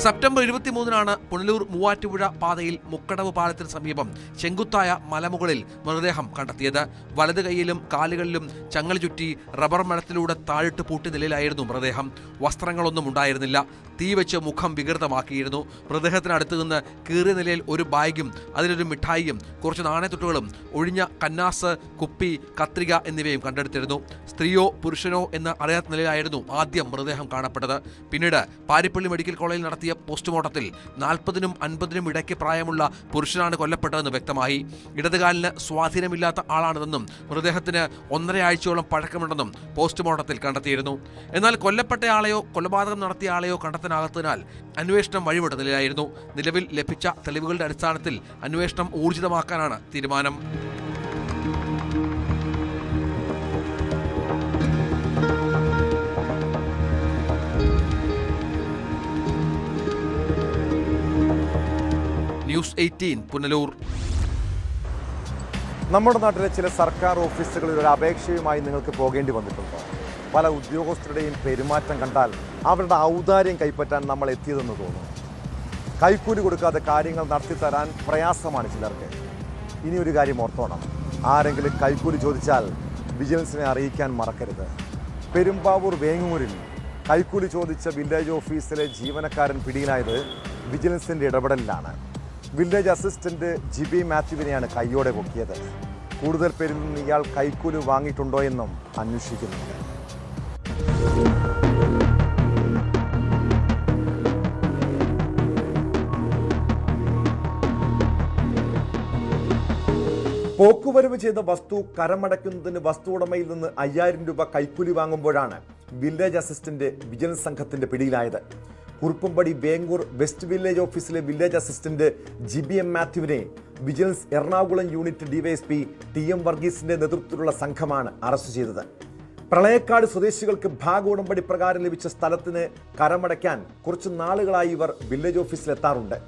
സെപ്റ്റംബർ 23-നാണ് പുനലൂർ മൂവാറ്റുപുഴ പാതയിൽ മുക്കടവ് പാലത്തിന് സമീപം ചെങ്കുത്തായ മലമുകളിൽ മൃതദേഹം കണ്ടെത്തിയത്. വലത് കൈയിലും കാലുകളിലും ചങ്ങല ചുറ്റി റബ്ബർ മരത്തിലൂടെ താഴിട്ട് പൂട്ടിയ നിലയിലായിരുന്നു മൃതദേഹം. വസ്ത്രങ്ങളൊന്നും ഉണ്ടായിരുന്നില്ല. തീ വെച്ച് മുഖം വികൃതമാക്കിയിരുന്നു. മൃതദേഹത്തിനടുത്ത് നിന്ന് കീറിയ നിലയിൽ ഒരു ബാഗും അതിലൊരു മിഠായിയും കുറച്ച് നാണയത്തുട്ടുകളും ഒഴിഞ്ഞ കന്നാസ്, കുപ്പി, കത്രിക എന്നിവയും കണ്ടെടുത്തിരുന്നു. സ്ത്രീയോ പുരുഷനോ എന്ന് അറിയാത്ത നിലയിലായിരുന്നു ആദ്യം മൃതദേഹം കാണപ്പെട്ടത്. പിന്നീട് പാരിപ്പള്ളി മെഡിക്കൽ കോളേജിൽ നടത്തിയ പോസ്റ്റ്മോർട്ടത്തിൽ 40-നും 50-നും ഇടയ്ക്ക് പ്രായമുള്ള പുരുഷനാണ് കൊല്ലപ്പെട്ടതെന്ന് വ്യക്തമായി. ഇടതുകാലിന് സ്വാധീനമില്ലാത്ത ആളാണിതെന്നും മൃതദേഹത്തിന് 1.5 ആഴ്ചയോളം പഴക്കമുണ്ടെന്നും പോസ്റ്റ്മോർട്ടത്തിൽ കണ്ടെത്തിയിരുന്നു. എന്നാൽ കൊല്ലപ്പെട്ടയാളെയോ കൊലപാതകം നടത്തിയ ആളെയോ കണ്ടെത്താനാകാത്തതിനാൽ അന്വേഷണം വഴിവിട്ട നിലയിലായിരുന്നു. നിലവിൽ ലഭിച്ച തെളിവുകളുടെ അടിസ്ഥാനത്തിൽ അന്വേഷണം ഊർജിതമാക്കാനാണ് തീരുമാനം. ന്യൂസ് 18 പുനലൂർ. നമ്മുടെ നാട്ടിലെ ചില സർക്കാർ ഓഫീസുകളിൽ ഒരു അപേക്ഷയുമായി നിങ്ങൾക്ക് പോകേണ്ടി വന്നിട്ടുണ്ടോ? പല ഉദ്യോഗസ്ഥരുടെയും പെരുമാറ്റം കണ്ടാൽ അവരുടെ ഔദാര്യം കൈപ്പറ്റാൻ നമ്മൾ എത്തിയതെന്ന് തോന്നുന്നു. കൈക്കൂലി കൊടുക്കാതെ കാര്യങ്ങൾ നടത്തിത്തരാൻ പ്രയാസമാണ് ചിലർക്ക്. ഇനി ഒരു കാര്യം ഓർത്തോണം, ആരെങ്കിലും കൈക്കൂലി ചോദിച്ചാൽ വിജിലൻസിനെ അറിയിക്കാൻ മറക്കരുത്. പെരുമ്പാവൂർ വേങ്ങൂരിൽ കൈക്കൂലി ചോദിച്ച വില്ലേജ് ഓഫീസിലെ ജീവനക്കാരൻ പിടിയിലായത് വിജിലൻസിൻ്റെ ഇടപെടലിലാണ്. വില്ലേജ് അസിസ്റ്റന്റ് ജിബി മാത്യുവിനെയാണ് കൈയോടെ പൊക്കിയത്. കൂടുതൽ പേരിൽ നിന്ന് ഇയാൾ കൈക്കൂലി വാങ്ങിയിട്ടുണ്ടോ എന്നും അന്വേഷിക്കുന്നുണ്ട്. പോക്കുവരവ് ചെയ്ത വസ്തു കരമടയ്ക്കുന്നതിന് വസ്തു ഉടമയിൽ നിന്ന് 5000 രൂപ കൈക്കൂലി വാങ്ങുമ്പോഴാണ് വില്ലേജ് അസിസ്റ്റന്റ് വിജിലൻസ് സംഘത്തിന്റെ പിടിയിലായത്. കുറുപ്പുംപടി വേങ്ങൂർ വെസ്റ്റ് വില്ലേജ് ഓഫീസിലെ വില്ലേജ് അസിസ്റ്റന്റ് GBM മാത്യുവിനെ vigilance Ernakulam unit DYSP TM വർഗീസിന്റെ നേതൃത്വത്തിലുള്ള സംഘമാണ് അറസ്റ്റ് ചെയ്തത്. പ്രളയക്കാട് സ്വദേശികൾക്ക് ഭാഗ ഉടമ്പടി പ്രകാരം ലഭിച്ച സ്ഥലത്തിന് കരമടയ്ക്കാൻ കുറച്ച് നാളുകളായി ഇവർ വില്ലേജ് ഓഫീസിലെത്താറുണ്ട്.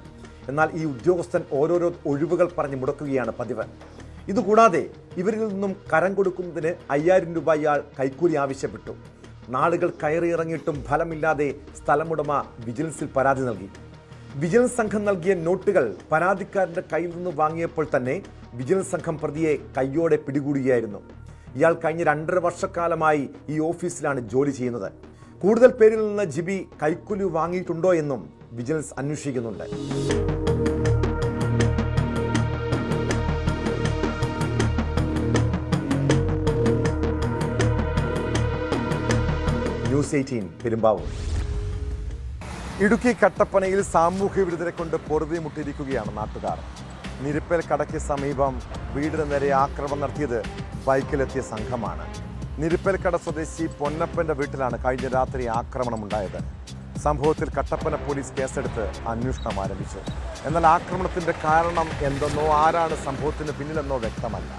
എന്നാൽ ഈ ഉദ്യോഗസ്ഥൻ ഓരോരോ ഒഴിവുകൾ പറഞ്ഞ് മുടക്കുകയാണ് പതിവ്. ഇതുകൂടാതെ ഇവരിൽ നിന്നും കരം കൊടുക്കുന്നതിന് 5000 രൂപ ഇയാൾ കൈക്കൂലി ആവശ്യപ്പെട്ടു. നാളുകൾ കയറിയിറങ്ങിയിട്ടും ഫലമില്ലാതെ സ്ഥലമുടമ വിജിലൻസിൽ പരാതി നൽകി. വിജിലൻസ് സംഘം നൽകിയ നോട്ടുകൾ പരാതിക്കാരന്റെ കയ്യിൽ നിന്ന് വാങ്ങിയപ്പോൾ തന്നെ വിജിലൻസ് സംഘം പ്രതിയെ കയ്യോടെ പിടികൂടുകയായിരുന്നു. ഇയാൾ കഴിഞ്ഞ 2.5 വർഷക്കാലമായി ഈ ഓഫീസിലാണ് ജോലി ചെയ്യുന്നത്. കൂടുതൽ പേരിൽ നിന്ന് ജിബി കൈക്കൂലി വാങ്ങിയിട്ടുണ്ടോ എന്നും വിജിലൻസ് അന്വേഷിക്കുന്നുണ്ട്. ന്യൂസ് 18 പെരുമ്പാവൂർ. ഇടുക്കി കട്ടപ്പനയിൽ സാമൂഹ്യ വിരുദ്ധരെ കൊണ്ട് പൊറുതിമുട്ടിയിരിക്കുകയാണ് നാട്ടുകാർ. നിരപ്പേൽ കടയ്ക്ക് സമീപം വീടിന് നേരെ ആക്രമണം നടത്തിയത് ബൈക്കിലെത്തിയ സംഘമാണ്. നിരപ്പേൽ കട സ്വദേശി പൊന്നപ്പന്റെ വീട്ടിലാണ് കഴിഞ്ഞ രാത്രി ആക്രമണമുണ്ടായത്. സംഭവത്തിൽ കട്ടപ്പന പോലീസ് കേസെടുത്ത് അന്വേഷണം ആരംഭിച്ചു. എന്നാൽ ആക്രമണത്തിന്റെ കാരണം എന്തെന്നോ ആരാണ് സംഭവത്തിന് പിന്നിലെന്നോ വ്യക്തമല്ല.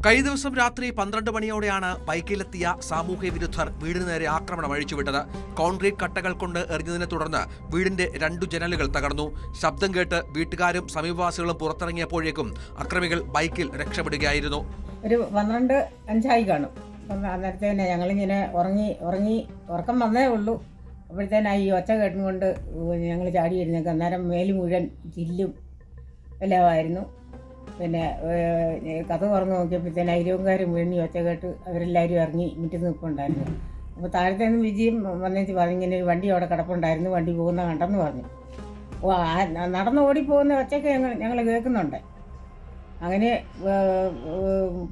കഴിഞ്ഞ ദിവസം രാത്രി 12 മണിയോടെയാണ് ബൈക്കിലെത്തിയ സാമൂഹ്യ വിരുദ്ധർ വീടിന് നേരെ ആക്രമണം അഴിച്ചുവിട്ടത്. കോൺക്രീറ്റ് കട്ടകൾ കൊണ്ട് എറിഞ്ഞതിനെ തുടർന്ന് വീടിന്റെ 2 ജനലുകൾ തകർന്നു. ശബ്ദം കേട്ട് വീട്ടുകാരും സമീപവാസികളും പുറത്തിറങ്ങിയപ്പോഴേക്കും അക്രമികൾ ബൈക്കിൽ രക്ഷപ്പെടുകയായിരുന്നു. ഒരു 12:05 കാണും. അന്നേരത്തേനെ ഞങ്ങളിങ്ങനെ ഉറക്കം വന്നേ ഉള്ളൂ. അപ്പോഴത്തേനായി ഈ ഒച്ച കേട്ടും കൊണ്ട് ഞങ്ങൾ ചാടി എഴുന്നേക്കും. അന്നേരം മേല് മുഴുവൻ ചില്ലും എല്ലാമായിരുന്നു. പിന്നെ കഥ തുറന്ന് നോക്കിയപ്പോഴത്തേന് അയൽവക്കാർ മുഴുവൻ ഒച്ച കേട്ട് അവരെല്ലാവരും ഇറങ്ങി മുറ്റത്ത് നിൽപ്പുണ്ടായിരുന്നു. അപ്പോൾ താഴത്തെ നിന്ന് വിജയം വന്നേച്ച് പറഞ്ഞു, ഇങ്ങനെ ഒരു വണ്ടി അവിടെ കിടപ്പുണ്ടായിരുന്നു, വണ്ടി പോകുന്ന കണ്ടെന്ന് പറഞ്ഞു. നടന്ന് ഓടിപ്പോകുന്ന ഒച്ചയൊക്കെ ഞങ്ങൾ കേൾക്കുന്നുണ്ട്. അങ്ങനെ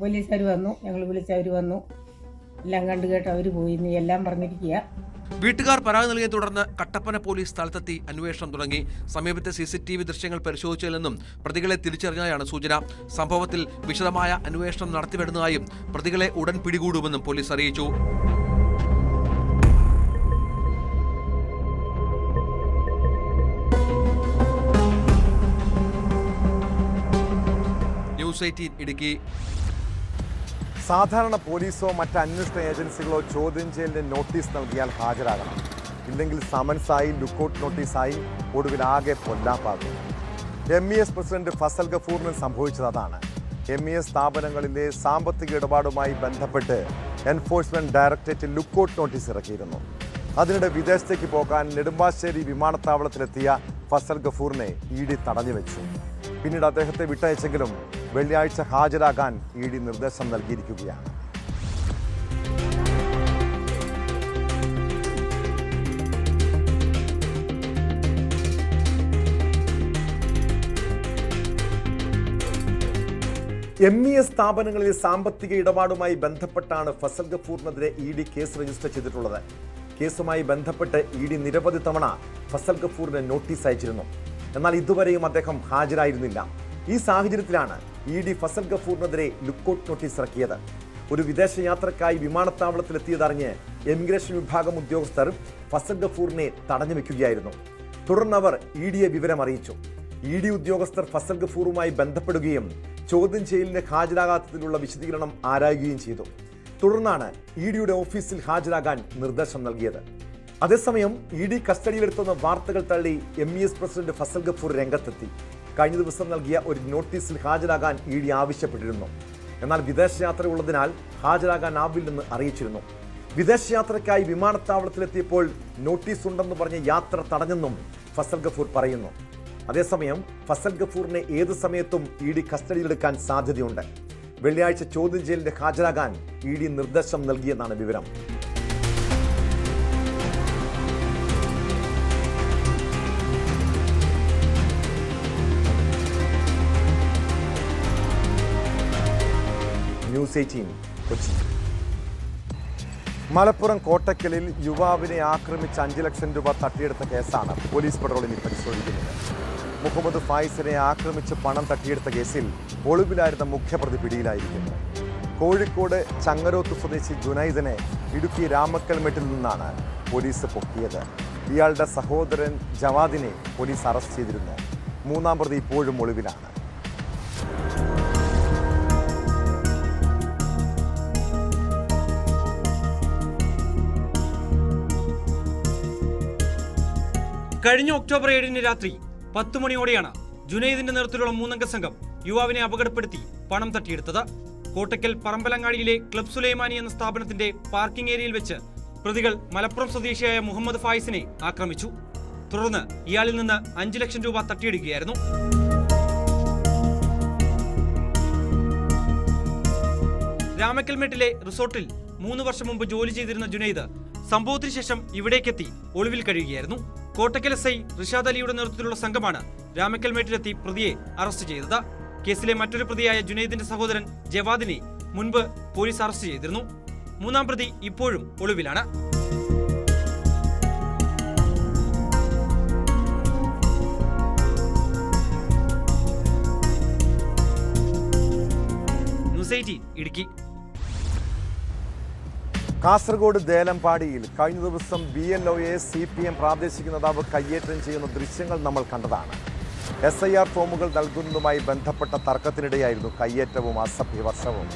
പോലീസുകാർ വന്നു, ഞങ്ങൾ വിളിച്ചവർ വന്നു, എല്ലാം കണ്ടു കേട്ട് അവർ പോയി എല്ലാം പറഞ്ഞിരിക്കുക. വീട്ടുകാർ പരാതി നൽകിയെ തുടർന്ന് കട്ടപ്പന പോലീസ് സ്ഥലത്തെത്തി അന്വേഷണം തുടങ്ങി. സമീപത്തെ CCTV ദൃശ്യങ്ങൾ പരിശോധിച്ചതിൽ നിന്നും പ്രതികളെ തിരിച്ചറിഞ്ഞതായാണ് സൂചന. സംഭവത്തിൽ വിശദമായ അന്വേഷണം നടത്തിവരുന്നതായും പ്രതികളെ ഉടൻ പിടികൂടുമെന്നും പോലീസ് അറിയിച്ചു. ന്യൂസ് 18 ഇടുക്കി. സാധാരണ പോലീസോ മറ്റ് അന്വേഷണ ഏജൻസികളോ ചോദ്യം ചെയ്യലിന് നോട്ടീസ് നൽകിയാൽ ഹാജരാകണം. ഇല്ലെങ്കിൽ സമൻസായി, ലുക്കൌട്ട് നോട്ടീസായി, ഒടുവിൽ ആകെ പൊല്ലാപ്പാകും. MES പ്രസിഡന്റ് ഫസൽ ഗഫൂറിന് സംഭവിച്ചത് അതാണ്. MES സ്ഥാപനങ്ങളിലെ സാമ്പത്തിക ഇടപാടുമായി ബന്ധപ്പെട്ട് എൻഫോഴ്സ്മെന്റ് ഡയറക്ടറേറ്റ് ലുക്കൌട്ട് നോട്ടീസ് ഇറക്കിയിരുന്നു. അതിനിടെ വിദേശത്തേക്ക് പോകാൻ നെടുമ്പാശ്ശേരി വിമാനത്താവളത്തിലെത്തിയ ഫസൽ ഗഫൂറിനെ ED തടഞ്ഞുവെച്ചു. പിന്നീട് അദ്ദേഹത്തെ വിട്ടയച്ചെങ്കിലും വെള്ളിയാഴ്ച ഹാജരാകാൻ ED നിർദ്ദേശം നൽകിയിരിക്കുകയാണ്. MES സ്ഥാപനങ്ങളിലെ സാമ്പത്തിക ഇടപാടുമായി ബന്ധപ്പെട്ടാണ് ഫസൽ ഗഫൂറിനെതിരെ ED കേസ് രജിസ്റ്റർ ചെയ്തിട്ടുള്ളത്. കേസുമായി ബന്ധപ്പെട്ട് ED നിരവധി തവണ ഫസൽ ഗഫൂറിന് നോട്ടീസ് അയച്ചിരുന്നു. എന്നാൽ ഇതുവരെയും അദ്ദേഹം ഹാജരായിരുന്നില്ല. ഈ സാഹചര്യത്തിലാണ് ED ഫസൽ ഗഫൂറിനെതിരെ ലുക്കൌട്ട് നോട്ടീസ് ഇറക്കിയത്. ഒരു വിദേശയാത്രക്കായി വിമാനത്താവളത്തിലെത്തിയതറിഞ്ഞ് എമിഗ്രേഷൻ വിഭാഗം ഉദ്യോഗസ്ഥർ ഫസൽ ഗഫൂറിനെ തടഞ്ഞു വെക്കുകയായിരുന്നു. തുടർന്ന് അവർ EDയെ വിവരം അറിയിച്ചു. ED ഉദ്യോഗസ്ഥർ ഫസൽ ഗഫൂറുമായി ബന്ധപ്പെടുകയും ചോദ്യം ചെയ്യലിന് ഹാജരാകാത്തതിലുള്ള വിശദീകരണം ആരായുകയും ചെയ്തു. തുടർന്നാണ് EDയുടെ ഓഫീസിൽ ഹാജരാകാൻ നിർദ്ദേശം നൽകിയത്. അതേസമയം ED കസ്റ്റഡിയിലെടുത്തുന്ന വാർത്തകൾ തള്ളി MES പ്രസിഡന്റ് ഫസൽ ഗഫൂർ രംഗത്തെത്തി. കഴിഞ്ഞ ദിവസം നൽകിയ ഒരു നോട്ടീസിൽ ഹാജരാകാൻ ED ആവശ്യപ്പെട്ടിരുന്നു. എന്നാൽ വിദേശയാത്രയുള്ളതിനാൽ ഹാജരാകാനാവില്ലെന്ന് അറിയിച്ചിരുന്നു. വിദേശയാത്രയ്ക്കായി വിമാനത്താവളത്തിലെത്തിയപ്പോൾ നോട്ടീസ് ഉണ്ടെന്ന് പറഞ്ഞ് യാത്ര തടഞ്ഞെന്നും ഫസൽ ഗഫൂർ പറയുന്നു. അതേസമയം ഫസൽ ഗഫൂറിനെ ഏത് സമയത്തും ED കസ്റ്റഡിയിലെടുക്കാൻ സാധ്യതയുണ്ട്. വെള്ളിയാഴ്ച ചോദ്യം ചെയ്യലിന് ഹാജരാകാൻ ED നിർദ്ദേശം നൽകിയെന്നാണ് വിവരം. ന്യൂസ് 18 കൊച്ചി. മലപ്പുറം കോട്ടക്കലിൽ യുവാവിനെ ആക്രമിച്ച് 5 ലക്ഷം രൂപ തട്ടിയെടുത്ത കേസാണ് പോലീസ് പെട്രോളിംഗ് പരിശോധിക്കുന്നത്. മുഹമ്മദ് ഫായിസിനെ ആക്രമിച്ച് പണം തട്ടിയെടുത്ത കേസിൽ ഒളിവിലായിരുന്ന മുഖ്യപ്രതി പിടിയിലായിരിക്കുന്നു. കോഴിക്കോട് ചങ്ങരോത്ത് സ്വദേശി ജുനൈദിനെ ഇടുക്കി രാമക്കൽമേട്ടിൽ നിന്നാണ് പോലീസ് പൊക്കിയത്. ഇയാളുടെ സഹോദരൻ ജവാദിനെ പോലീസ് അറസ്റ്റ് ചെയ്തിരുന്നു. 3-ാം പ്രതി ഇപ്പോഴും ഒളിവിലാണ്. കഴിഞ്ഞ ഒക്ടോബർ 7 രാത്രി 10 മണിയോടെയാണ് ജുനൈദിന്റെ നേതൃത്വത്തിലുള്ള 3-അംഗ സംഘം യുവാവിനെ അപകടപ്പെടുത്തി പണം തട്ടിയെടുത്തത്. കോട്ടക്കൽ പറമ്പലങ്ങാടിയിലെ ക്ലബ് സുലൈമാനി എന്ന സ്ഥാപനത്തിന്റെ പാർക്കിംഗ് ഏരിയയിൽ വെച്ച് പ്രതികൾ മലപ്പുറം സ്വദേശിയായ മുഹമ്മദ് ഫായിസിനെ ആക്രമിച്ചു. തുടർന്ന് ഇയാളിൽ നിന്ന് 5 ലക്ഷം രൂപ തട്ടിയെടുക്കുകയായിരുന്നു. രാമക്കൽമേട്ടിലെ റിസോർട്ടിൽ 3 വർഷം മുമ്പ് ജോലി ചെയ്തിരുന്ന ജുനൈദ് സംഭവത്തിന് ശേഷം ഇവിടേക്കെത്തി ഒളിവിൽ കഴിയുകയായിരുന്നു. കോട്ടക്കൽ SI റിഷാദ് അലിയുടെ നേതൃത്വത്തിലുള്ള സംഘമാണ് രാമക്കൽമേട്ടിലെത്തി പ്രതിയെ അറസ്റ്റ് ചെയ്തത്. കേസിലെ മറ്റൊരു പ്രതിയായ ജുനൈദിന്റെ സഹോദരൻ ജവാദിനെ മുൻപ് പോലീസ് അറസ്റ്റ് ചെയ്തിരുന്നു. 3-ാം പ്രതി ഇപ്പോഴും ഒളിവിലാണ്. ന്യൂസ് 18 ഇടുക്കി. കാസർഗോഡ് ദേലമ്പാടിയിൽ കഴിഞ്ഞ ദിവസം BLOയെ CPM പ്രാദേശിക നേതാവ് കയ്യേറ്റം ചെയ്യുന്ന ദൃശ്യങ്ങൾ നമ്മൾ കണ്ടതാണ്. SIR ഫോമുകൾ നൽകുന്നതുമായി ബന്ധപ്പെട്ട തർക്കത്തിനിടെയായിരുന്നു കയ്യേറ്റവും അസഭ്യവർഷവും.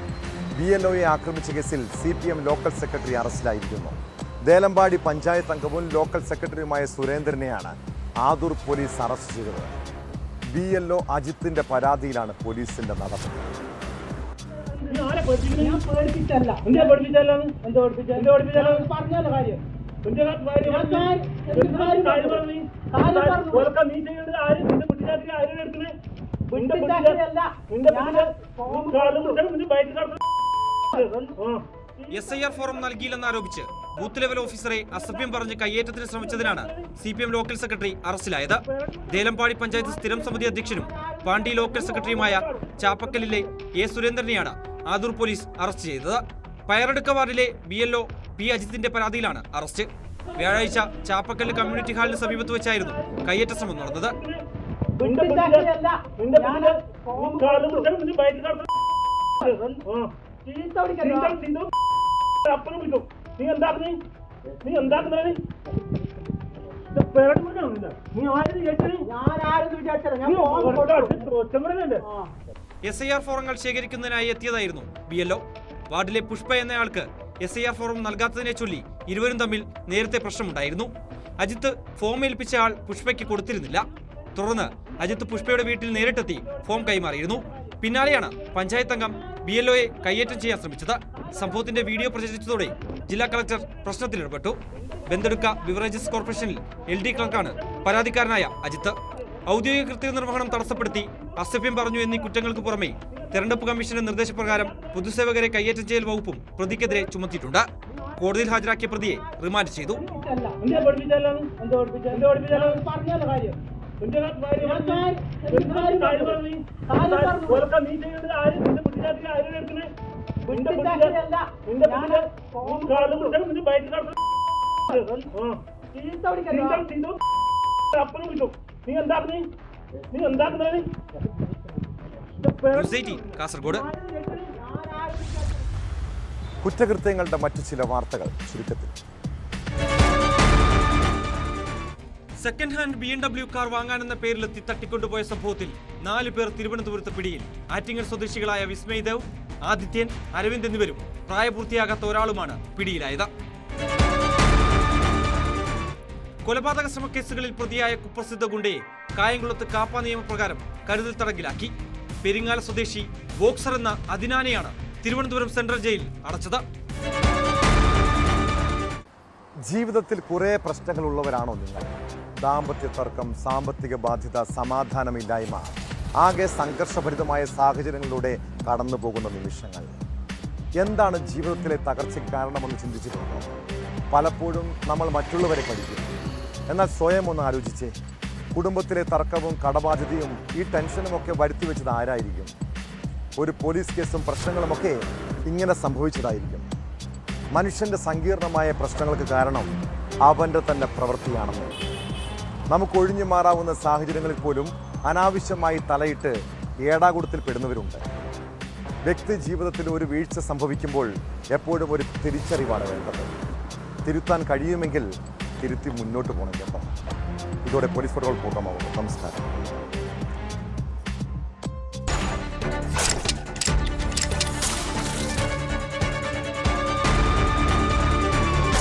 BLOയെ ആക്രമിച്ച കേസിൽ CPM ലോക്കൽ സെക്രട്ടറി അറസ്റ്റിലായിരിക്കുന്നു. ദേലമ്പാടി പഞ്ചായത്ത് അംഗവും ലോക്കൽ സെക്രട്ടറിയുമായ സുരേന്ദ്രനെയാണ് ആദൂർ പോലീസ് അറസ്റ്റ് ചെയ്തത്. BLO അജിത്തിന്റെ പരാതിയിലാണ് പോലീസിന്റെ നടപടി. SIR ഫോറം നൽകിയില്ലെന്നാരോപിച്ച് ബൂത്ത് ലെവൽ ഓഫീസറെ അസഭ്യം പറഞ്ഞ് കയ്യേറ്റത്തിന് ശ്രമിച്ചതിനാണ് CPM ലോക്കൽ സെക്രട്ടറി അറസ്റ്റിലായത്. ദേലമ്പാടി പഞ്ചായത്ത് സ്ഥിരം സമിതി അധ്യക്ഷനും പാണ്ടി ലോക്കൽ സെക്രട്ടറിയുമായ ചാപ്പക്കലിലെ A സുരേന്ദ്രനെയാണ് ആദൂർ പോലീസ് അറസ്റ്റ് ചെയ്തത്. പയറടുക്ക വാർഡിലെ BLO P അജിത്തിന്റെ പരാതിയിലാണ് അറസ്റ്റ്. വ്യാഴാഴ്ച ചാപ്പക്കൽ കമ്മ്യൂണിറ്റി ഹാളിന് സമീപത്ത് വെച്ചായിരുന്നു കയ്യേറ്റ ശ്രമം നടന്നത്. SIR ഫോറങ്ങൾ ശേഖരിക്കുന്നതിനായി എത്തിയതായിരുന്നു BLO. വാർഡിലെ പുഷ്പ എന്നയാൾക്ക് SIR ഫോറം നൽകാത്തതിനെ ചൊല്ലി ഇരുവരും തമ്മിൽ നേരത്തെ പ്രശ്നമുണ്ടായിരുന്നു. അജിത്ത് ഫോം ഏൽപ്പിച്ച ആൾ പുഷ്പയ്ക്ക് കൊടുത്തിരുന്നില്ല. തുടർന്ന് അജിത്ത് പുഷ്പയുടെ വീട്ടിൽ നേരിട്ടെത്തി ഫോം കൈമാറിയിരുന്നു. പിന്നാലെയാണ് പഞ്ചായത്ത് അംഗം BLOയെ കയ്യേറ്റം ചെയ്യാൻ ശ്രമിച്ചത്. സംഭവത്തിന്റെ വീഡിയോ പ്രചരിച്ചതോടെ ജില്ലാ കളക്ടർ പ്രശ്നത്തിലിടപെട്ടു. ബന്തെടുക്ക ബിവറേജസ് കോർപ്പറേഷനിൽ LD ക്ലർക്കാണ് പരാതിക്കാരനായ അജിത്ത്. ഔദ്യോഗിക കൃത്യനിർവഹണം തടസ്സപ്പെടുത്തി അസഭ്യം പറഞ്ഞു എന്നീ കുറ്റങ്ങൾക്ക് പുറമെ തെരഞ്ഞെടുപ്പ് കമ്മീഷന്റെ നിർദ്ദേശപ്രകാരം പൊതുസേവകരെ കയ്യേറ്റം ചെയ്യൽ വകുപ്പും പ്രതിക്കെതിരെ ചുമത്തിയിട്ടുണ്ട്. കോടതിയിൽ ഹാജരാക്കിയ പ്രതിയെ റിമാൻഡ് ചെയ്തു. കാസർഗോഡ്. കുറ്റകൃത്യങ്ങളുടെ മറ്റു ചില വാർത്തകൾ ചുരുക്കത്തിൽ. സെക്കൻഡ് ഹാൻഡ് BMW കാർ വാങ്ങാനെന്ന പേരിലെത്തി തട്ടിക്കൊണ്ടുപോയ സംഭവത്തിൽ 4 പേർ തിരുവനന്തപുരത്ത് പിടിയിൽ. ആറ്റിങ്ങൽ സ്വദേശികളായ വിസ്മയ് ദേവ്, ആദിത്യൻ, അരവിന്ദ് എന്നിവരും പ്രായപൂർത്തിയാകാത്ത ഒരാളുമാണ് പിടിയിലായത്. കൊലപാതക ശ്രമക്കേസുകളിൽ പ്രതിയായ കുപ്രസിദ്ധ ഗുണ്ടയെ കായംകുളത്ത് കാപ്പ നിയമപ്രകാരം കരുതൽ തടങ്കിലാക്കി. പെരിങ്ങാല സ്വദേശി ബോക്സർ എന്ന അദിനാനെയാണ് തിരുവനന്തപുരം സെൻട്രൽ ജയിൽ അടച്ചത്. ജീവിതത്തിൽ കുറേ പ്രശ്നങ്ങളുള്ളവരാണോ നിങ്ങൾ? ദാമ്പത്യ തർക്കം, സാമ്പത്തിക ബാധ്യത, സമാധാനമില്ലായ്മ, ആകെ സംഘർഷഭരിതമായ സാഹചര്യങ്ങളിലൂടെ കടന്നു പോകുന്ന നിമിഷങ്ങൾ. എന്താണ് ജീവിതത്തിലെ തകർച്ചയ്ക്ക് കാരണമെന്ന് ചിന്തിച്ചിട്ടുണ്ടോ? പലപ്പോഴും നമ്മൾ മറ്റുള്ളവരെ പഠിക്കും. എന്നാൽ സ്വയം ഒന്ന് ആലോചിച്ചേ. കുടുംബത്തിലെ തർക്കവും കടബാധ്യതയും ഈ ടെൻഷനുമൊക്കെ വരുത്തി വെച്ചത് ആരായിരിക്കും? ഒരു പോലീസ് കേസും പ്രശ്നങ്ങളുമൊക്കെ ഇങ്ങനെ സംഭവിച്ചതായിരിക്കും. മനുഷ്യൻ്റെ സങ്കീർണമായ പ്രശ്നങ്ങൾക്ക് കാരണം അവൻ്റെ തന്നെ പ്രവൃത്തിയാണെന്ന്. നമുക്ക് ഒഴിഞ്ഞു മാറാവുന്ന സാഹചര്യങ്ങളിൽ പോലും അനാവശ്യമായി തലയിട്ട് ഏടാകൂടത്തിൽ പെടുന്നവരുണ്ട്. വ്യക്തി ജീവിതത്തിൽ ഒരു വീഴ്ച സംഭവിക്കുമ്പോൾ എപ്പോഴും ഒരു തിരിച്ചറിവാണ് വേണ്ടത്. തിരുത്താൻ കഴിയുമെങ്കിൽ തിരുത്തി മുന്നോട്ട് പോകണം കേട്ടോ. ഇതോടെ പോലീസ് ഫോട്ടോകൾ പൂർണ്ണമാകുന്നു. നമസ്കാരം.